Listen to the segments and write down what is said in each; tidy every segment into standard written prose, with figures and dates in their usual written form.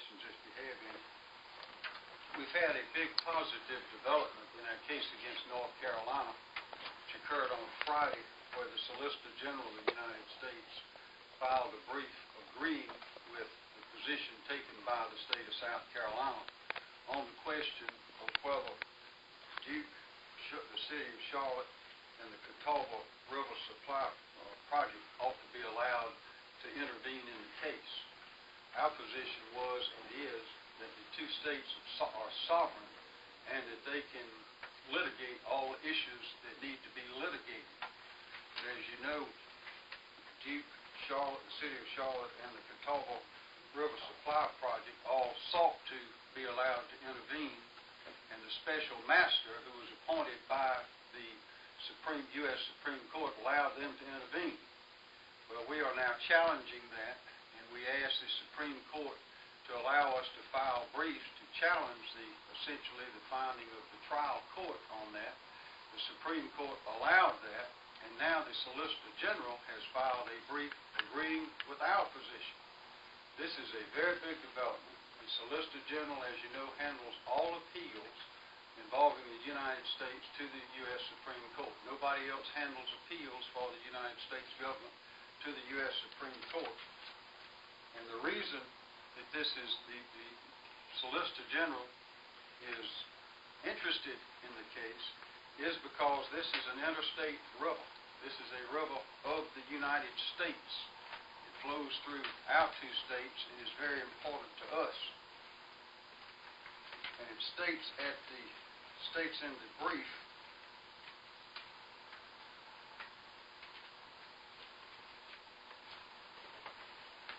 questions if you have any. We've had a big positive development in our case against North Carolina, which occurred on Friday, where the Solicitor General of the United States filed a brief agreeing with the position taken by the state of South Carolina on the question of whether the city of Charlotte and the Catawba River Supply Project ought to be allowed to intervene in the case. Our position was and is that the two states are sovereign and that they can litigate all issues that need to be litigated. But as you know, Charlotte, the city of Charlotte, and the Catawba River Supply Project all sought to be allowed to intervene, and the special master who was appointed by the U.S. Supreme Court allowed them to intervene. Well, we are now challenging that, and we ask the Supreme Court to allow us to file briefs to challenge essentially the finding of the trial court on that. The Supreme Court allowed that, and now the Solicitor General has filed a brief agreeing with our position. This is a very big development. The Solicitor General, as you know, handles all appeals involving the United States to the U.S. Supreme Court. Nobody else handles appeals for the United States government to the U.S. Supreme Court. And the reason that this is the Solicitor General is interested in the case is because this is an interstate river. This is a river of the United States. It flows through our two states and is very important to us. And it states in the brief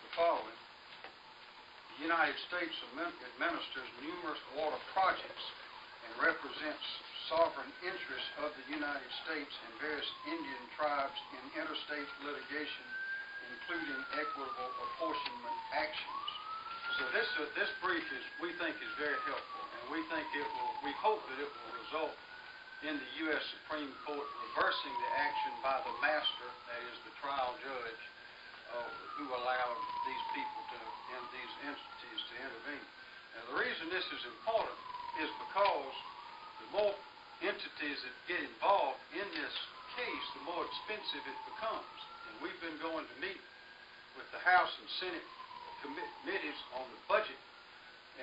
the following. The United States administers numerous water projects and represents sovereign interests of the United States and various Indian tribes in interstate litigation, including equitable apportionment actions. So this brief we think is very helpful, and we hope that it will result in the U.S. Supreme Court reversing the action by the master, that is the trial judge, who allowed these people these entities to intervene. Now, the reason this is important is because the more entities that get involved in this case, the more expensive it becomes. And we've been going to meet with the House and Senate committees on the budget,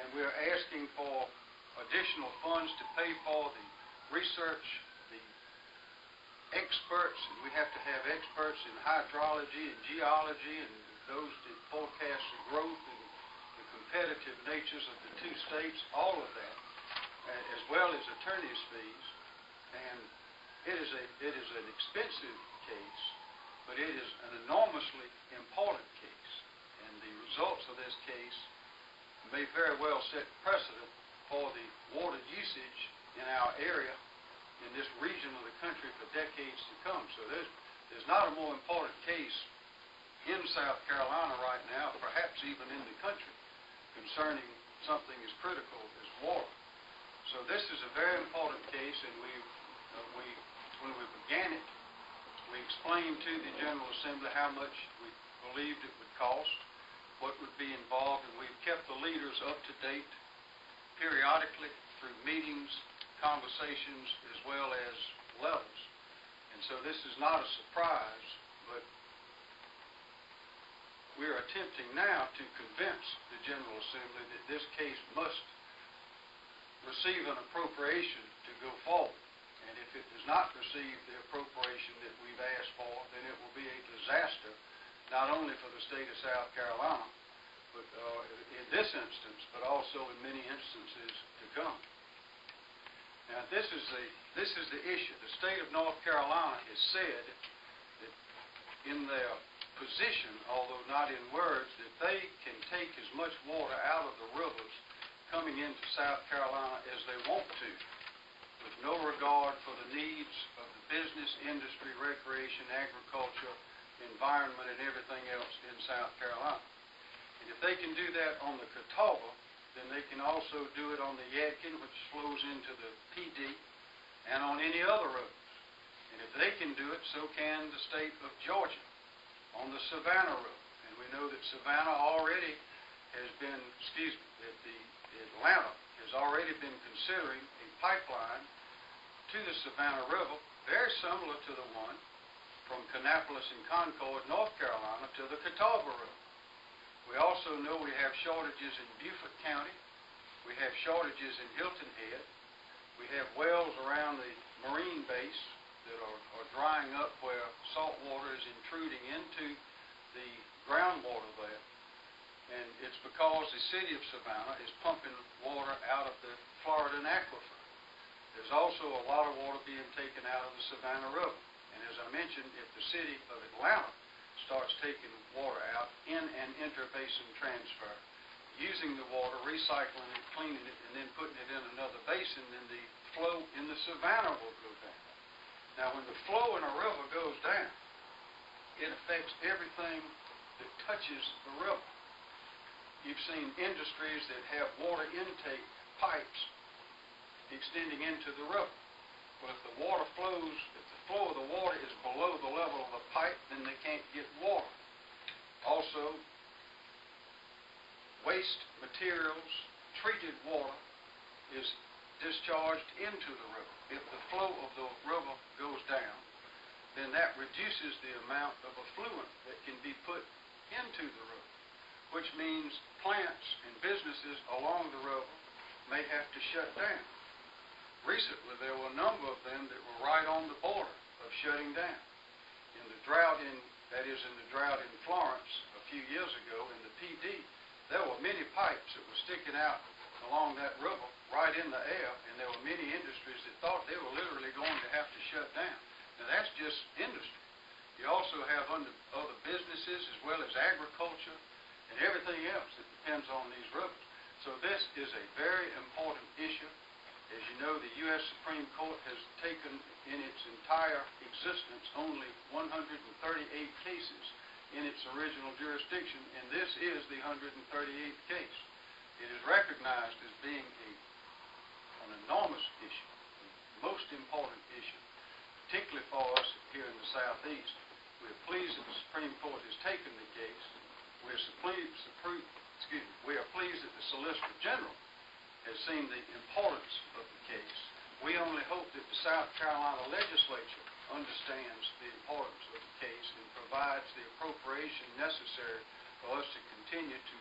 and we're asking for additional funds to pay for the research, the experts, and we have to have experts in hydrology and geology and those that forecast the growth and the competitive natures of the two states, all of that, as well as attorney's fees. And it is an expensive case, but it is an enormously important case. And the results of this case may very well set precedent for the water usage in our area, in this region of the country, for decades to come. So there's not a more important case in South Carolina right now, perhaps even in the country, concerning something as critical as water. So this is a very important case, and when we began it, we explained to the General Assembly how much we believed it would cost, what would be involved, and we've kept the leaders up to date periodically through meetings, conversations, as well as letters. And so this is not a surprise, but we are attempting now to convince the General Assembly that this case must receive an appropriation to go forward. And if it does not receive the appropriation that we've asked for, then it will be a disaster, not only for the state of South Carolina, but in this instance, but also in many instances to come. Now, this is the issue. The state of North Carolina has said that in their position, although not in words, that they can take as much water out of the rivers coming into South Carolina as they want to, with no regard for the needs of the business, industry, recreation, agriculture, environment, and everything else in South Carolina. And if they can do that on the Catawba, then they can also do it on the Yadkin, which flows into the PD, and on any other roads. And if they can do it, so can the state of Georgia on the Savannah Road. And we know that Savannah already has been, Atlanta has already been considering a pipeline to the Savannah River, very similar to the one from Kannapolis and Concord, North Carolina, to the Catawba River. We also know we have shortages in Beaufort County. We have shortages in Hilton Head. We have wells around the Marine base that are drying up where salt water is intruding into the groundwater there. And it's because the city of Savannah is pumping water out of the Floridan aquifer. There's also a lot of water being taken out of the Savannah River. And as I mentioned, if the city of Atlanta starts taking water out in an interbasin transfer, using the water, recycling it, cleaning it, and then putting it in another basin, then the flow in the Savannah will go down. Now, when the flow in a river goes down, it affects everything that touches the river. You've seen industries that have water intake pipes extending into the river. Well, if the water flows, if the flow of the water is below the level of the pipe, then they can't get water. Also, waste materials, treated water, is discharged into the river. If the flow of the river goes down, then that reduces the amount of effluent that can be put into the river, which means plants and businesses along the river may have to shut down. Recently, there were a number of them that were right on the border of shutting down. In the drought in Florence a few years ago, in the PD, there were many pipes that were sticking out along that river right in the air, and there were many industries that thought they were literally going to have to shut down. Now, that's just industry. You also have other businesses as well as agriculture and everything else that depends on these rivers. So this is a very important issue. As you know, the U.S. Supreme Court has taken in its entire existence only 138 cases in its original jurisdiction, and this is the 138th case. It is recognized as being an enormous issue, the most important issue, particularly for us here in the Southeast. We're pleased that the Supreme Court has taken the case. We are pleased that the Solicitor General has seen the importance of the case. We only hope that the South Carolina legislature understands the importance of the case and provides the appropriation necessary for us to continue to